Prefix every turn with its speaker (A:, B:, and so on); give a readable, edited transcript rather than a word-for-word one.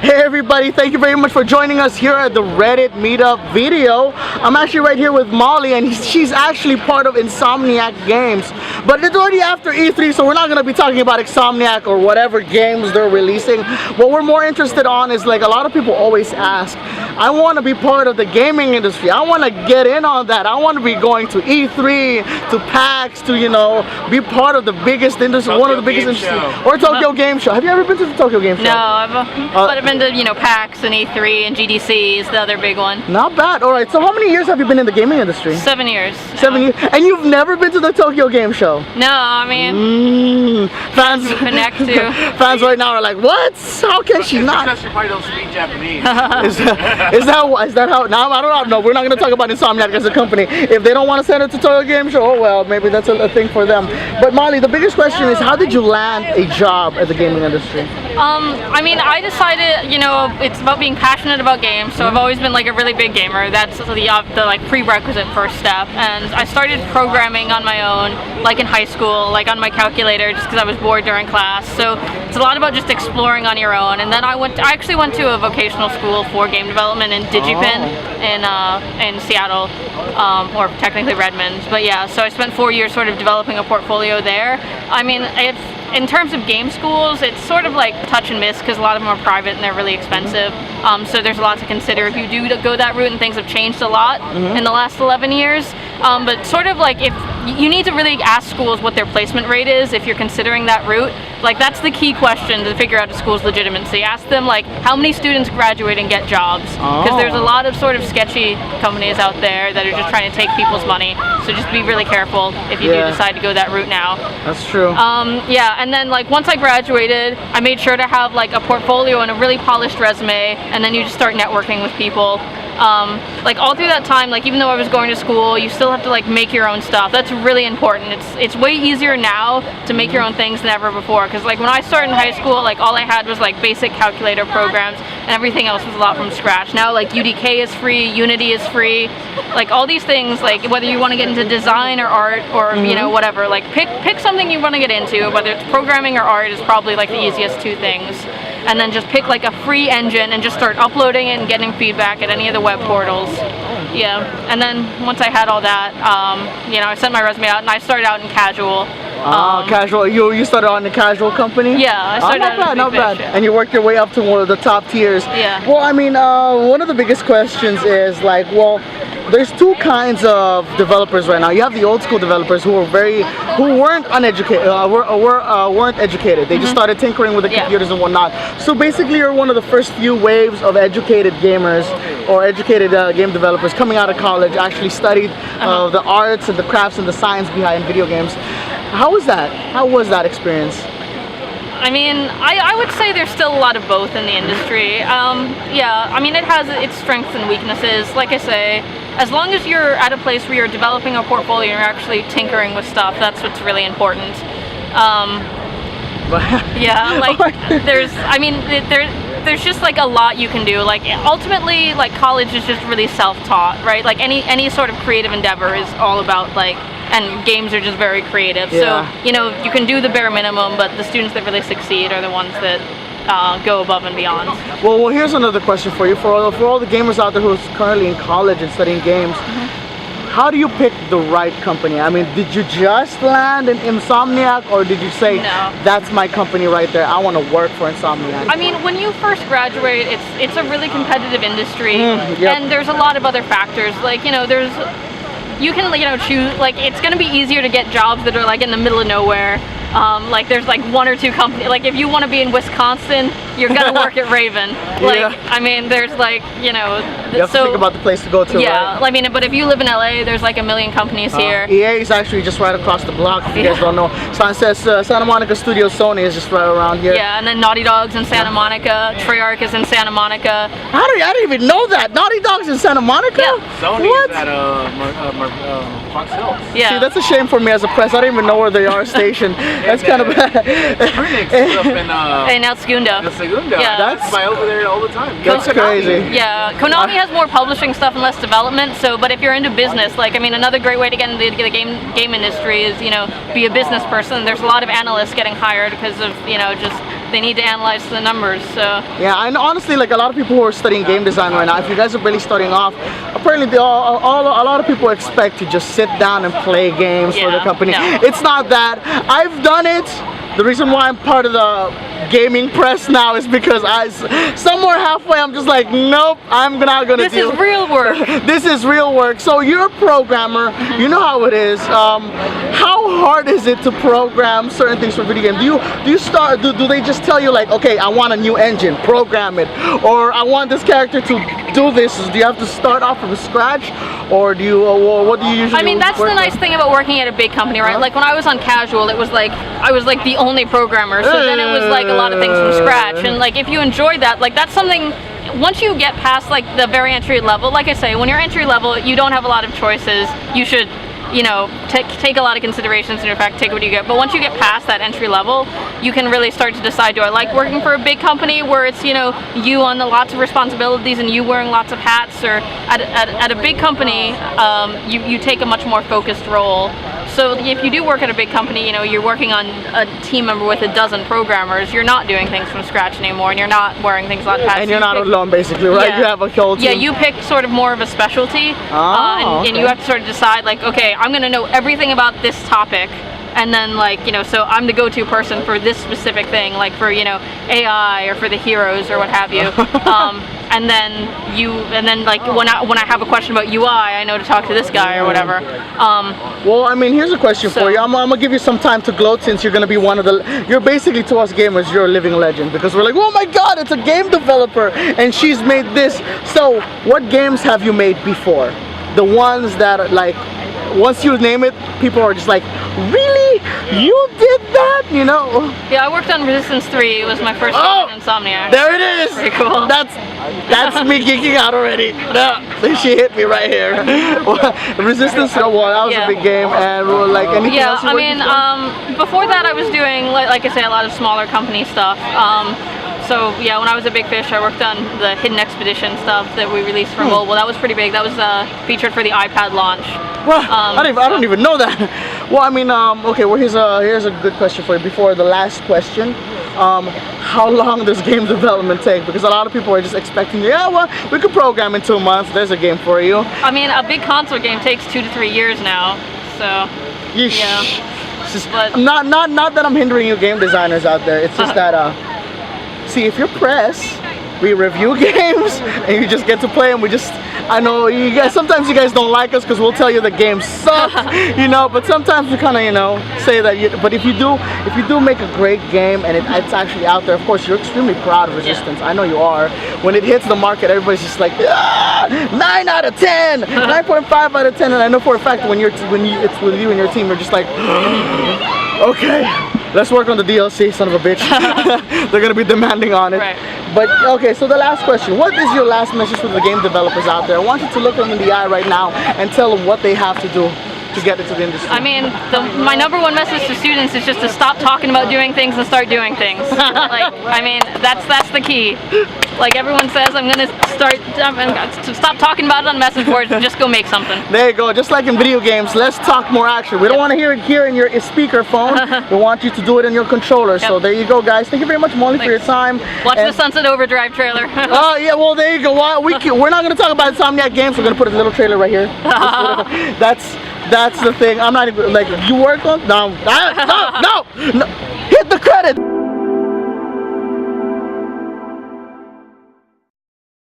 A: Hey everybody, thank you very much for joining us here at the Reddit meetup video. I'm actually right here with Molly, and she's actually part of Insomniac Games. But it's already after E3, so we're not going to be talking about Insomniac or whatever games they're releasing. What we're more interested on is, like, a lot of people always ask, I want to be part of the gaming industry. I want to get in on that. I want to be going to E3, to PAX, to, you know, be part of the biggest industry, one of the biggest industries. Or Tokyo Game Show. Have you ever been to the Tokyo Game Show?
B: No, I've been to, you know, PAX and E3 and GDC is the other big one.
A: Not bad. All right. So how many years have you been in the gaming industry?
B: 7 years.
A: 7 years. And you've never been to the Tokyo Game Show?
B: No, I mean,
A: fans
B: connect to.
A: Fans right now are like, what? How can she not?
C: Because you probably don't speak Japanese.
A: is that how? Now I don't know. We're not going to talk about Insomniac as a company. If they don't want to send it to Tokyo Game Show, oh well, maybe that's a thing for them. But Molly, the biggest question is, how did you land a job at the gaming industry?
B: I mean, I decided, you know, it's about being passionate about games, so I've always been like a really big gamer. That's the like prerequisite first step. And I started programming on my own, like in high school, like on my calculator, just because I was bored during class. So it's a lot about just exploring on your own. And then I actually went to a vocational school for game development in Digipin in Seattle, or technically Redmond. But yeah, so I spent 4 years sort of developing a portfolio there. I mean, in terms of game schools, it's sort of like touch and miss because a lot of them are private and they're really expensive. So there's a lot to consider if you do go that route, and things have changed a lot in the last 11 years. But sort of like, if you need to really ask schools what their placement rate is if you're considering that route. Like, that's the key question to figure out a school's legitimacy. Ask them, like, how many students graduate and get jobs? Because there's a lot of sort of sketchy companies out there that are just trying to take people's money. So just be really careful if you do decide to go that route now.
A: That's true.
B: Yeah, and then like once I graduated, I made sure to have like a portfolio and a really polished resume, and then you just start networking with people. Like all through that time, like even though I was going to school, you still have to like make your own stuff. That's really important. It's way easier now to make your own things than ever before. Because like when I started in high school, like all I had was like basic calculator programs, and everything else was a lot from scratch. Now like UDK is free, Unity is free, like all these things. Like whether you want to get into design or art or you know whatever, like pick something you want to get into. Whether it's programming or art is probably like the easiest two things. And then just pick like a free engine and just start uploading it and getting feedback at any of the web portals. Yeah, and then once I had all that, you know, I sent my resume out and I started out in casual.
A: Casual. You started on the casual company?
B: Yeah, I started out
A: not bad. And you worked your way up to one of the top tiers.
B: Yeah.
A: Well, I mean, one of the biggest questions is like, well, there's two kinds of developers right now. You have the old school developers who weren't uneducated, weren't educated. They just started tinkering with the computers and whatnot. So basically, you're one of the first few waves of educated gamers or educated game developers coming out of college, actually studied the arts and the crafts and the science behind video games. How was that? How was that experience?
B: I mean, I would say there's still a lot of both in the industry. Yeah, I mean, it has its strengths and weaknesses. Like I say, as long as you're at a place where you're developing a portfolio and you're actually tinkering with stuff, that's what's really important. Yeah, like there's just like a lot you can do. Like ultimately, like college is just really self-taught, right? Like any sort of creative endeavor is all about like, and games are just very creative. So, you know, you can do the bare minimum, but the students that really succeed are the ones that go above and beyond.
A: Well, here's another question for you. For all the gamers out there who are currently in college and studying games, how do you pick the right company? I mean, did you just land in Insomniac, or did you say,
B: no,
A: that's my company right there, I want to work for Insomniac?
B: I mean, when you first graduate, it's a really competitive industry, and there's a lot of other factors. Like, you know, you can, you know, choose, like, it's going to be easier to get jobs that are like in the middle of nowhere. Like there's like one or two companies, like if you want to be in Wisconsin, you're gonna work at Raven. Like, I mean, there's like, you know,
A: you have to think about the place to go to.
B: Yeah,
A: right?
B: I mean, but if you live in LA, there's like a million companies here.
A: EA is actually just right across the block, if you guys don't know. So it says Santa Monica Studio Sony is just right around here.
B: Yeah, and then Naughty Dog's in Santa Monica, Treyarch is in Santa Monica.
A: I didn't even know that. Naughty Dog's in Santa Monica?
B: Yeah.
C: Sony is at Fox Hills.
B: Yeah.
A: See, that's a shame for me as a press. I don't even know where they are stationed. That's kind of bad.
C: Phoenix is up in
B: El Segundo.
C: El Segundo.
B: Yeah.
C: That's by over there all the time.
A: That's crazy.
B: Yeah, Konami has more publishing stuff and less development. So, but if you're into business, like, I mean, another great way to get into the game industry is, you know, be a business person. There's a lot of analysts getting hired because of, you know, just they need to analyze the numbers. So
A: yeah, and honestly, like a lot of people who are studying game design right now, if you guys are really starting off, apparently a lot of people expect to just sit down and play games for the company.
B: No.
A: It's not that. I've done it. The reason why I'm part of the gaming press now is because somewhere halfway I'm just like, nope, I'm not gonna do
B: this is real work.
A: This is real work. So you're a programmer, you know how it is. How hard is it to program certain things for video games? Do they just tell you like, okay, I want a new engine, program it, or I want this character to do this? Do you have to start off from scratch, or do you? What do you usually?
B: I mean, that's the nice thing about working at a big company, right? Like when I was on Casual, it was like I was like the only programmer, so then it was like a lot of things from scratch. And like if you enjoy that, like that's something. Once you get past like the very entry level, like I say, when you're entry level, you don't have a lot of choices. You should, you know, take a lot of considerations and in fact take what you get. But once you get past that entry level, you can really start to decide, do I like working for a big company where it's, you know, you on lots of responsibilities and you wearing lots of hats, or at a big company, you take a much more focused role. So if you do work at a big company, you know, you're working on a team member with a dozen programmers, you're not doing things from scratch anymore, and you're not wearing things on hats.
A: And you're not alone, basically, right?
B: Yeah.
A: You have a whole team.
B: Yeah, you pick sort of more of a specialty, and you have to sort of decide, like, okay, I'm going to know everything about this topic, and then, like, you know, so I'm the go-to person for this specific thing, like for, you know, AI or for the heroes or what have you. And then like when I have a question about UI, I know to talk to this guy or whatever.
A: Well, I mean, here's a question for you. I'm gonna give you some time to gloat, since you're gonna be one of the. You're basically, to us gamers, you're a living legend, because we're like, oh my God, it's a game developer and she's made this. So, what games have you made before? The ones that like, once you name it, people are just like, really? You did that? You know?
B: Yeah, I worked on Resistance 3. It was my first game in Insomniac.
A: There it is.
B: Pretty cool.
A: That's me geeking out already. No, she hit me right here. Resistance, well, that was a big game, and like anything else.
B: Yeah, I mean, before that, I was doing, like I say, a lot of smaller company stuff. So yeah, when I was at Big Fish, I worked on the Hidden Expedition stuff that we released for mobile. That was pretty big. That was featured for the iPad launch.
A: Well, I don't even know that. Well, I mean, okay. Well, here's a good question for you. Before the last question, how long does game development take? Because a lot of people are just expecting, yeah, well, we could program in 2 months. There's a game for you.
B: I mean, a big console game takes 2 to 3 years now. So
A: yeesh.
B: Yeah.
A: Just, not that I'm hindering you game designers out there. It's just that see, if you're press, we review games and you just get to play them. I know you guys, sometimes you guys don't like us because we'll tell you the game sucks, you know, but sometimes we kind of, you know, say that but if you do make a great game and it's actually out there, of course you're extremely proud of Resistance. Yeah. I know you are. When it hits the market, everybody's just like, 9 out of 10, 9.5 out of 10, and I know for a fact when it's with you and your team, you're just like, okay, let's work on the DLC, son of a bitch. They're gonna be demanding on it.
B: Right.
A: But okay, so the last question: what is your last message for the game developers out there? I want you to look them in the eye right now and tell them what they have to do to get into the industry.
B: I mean, my #1 message to students is just to stop talking about doing things and start doing things. Like, I mean, that's the key. Like everyone says, I'm gonna stop talking about it on message boards and just go make something.
A: There you go. Just like in video games, let's talk more action. We don't want to hear it here in your speaker phone. We want you to do it in your controller. Yep. So there you go, guys. Thank you very much, Molly, for your time.
B: Watch the Sunset Overdrive trailer.
A: Oh yeah, well there you go. We're not gonna talk about Insomniac games. We're gonna put a little trailer right here. That's the thing. I'm not even like, you work on no. Hit the credit.